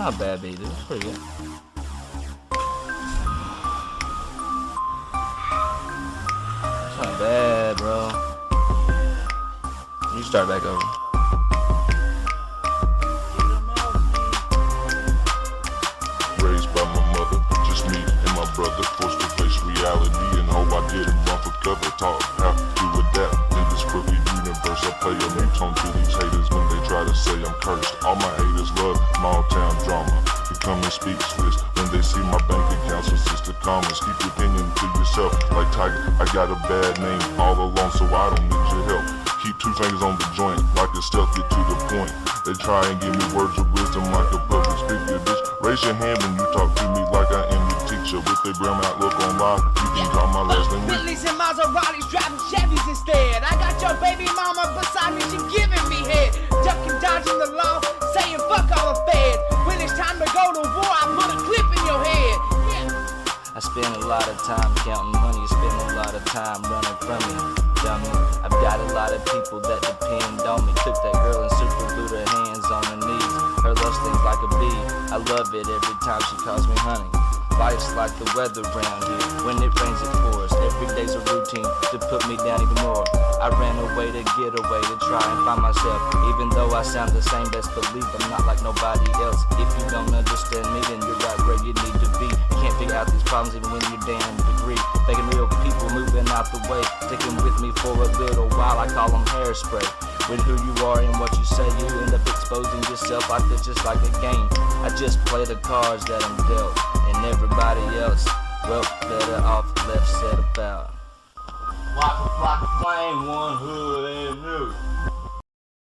not a bad beat, dude. It's pretty good. It's not bad, bro. You start back over. Raised by my mother, just me and my brother, forced to face reality and hope I didn't run for cover. Taught how to adapt in this crooked universe. I play a mute tone to these haters when they try to say I'm cursed. All my haters love small town drama, becoming speechless when they see my bank accounts and sister commas. Keep your opinion to yourself like Tiger. I got a bad name all along, so I don't need your help. Keep 2 fingers on the joint, like a stealth, get to the point. They try and give me words of wisdom like a public speaker, bitch. Raise your hand when you talk to me like I am your teacher. With a brown outlook on live, you can call my last name. Bentleys and Maseratis, driving Chevys instead. I got your baby mama beside me, she giving me head. Ducking, dodging the law, saying fuck all the feds. When it's time to go to war, I put a clip in your head. I spend a lot of time counting money, spend a lot of time running from me, dummy. I've got a lot of people that depend on me. Took that girl and super glued her hands on her knees. Her love stings like a bee, I love it every time she calls me honey. Life's like the weather around here, when it rains it pours. Every day's a routine to put me down even more. I ran away to get away to try and find myself. Even though I sound the same, best believe I'm not like nobody else. If you don't understand me, then you're right where you need to be. You can't figure out these problems even when you're damn degree. Faking real people moving out the way, sticking with me for a little while. I call them hairspray. With who you are and what you say, you end up exposing yourself like it's just like a game. I just play the cards that I'm dealt, and everybody else, well, better off left set about. Flock of flame, one hood.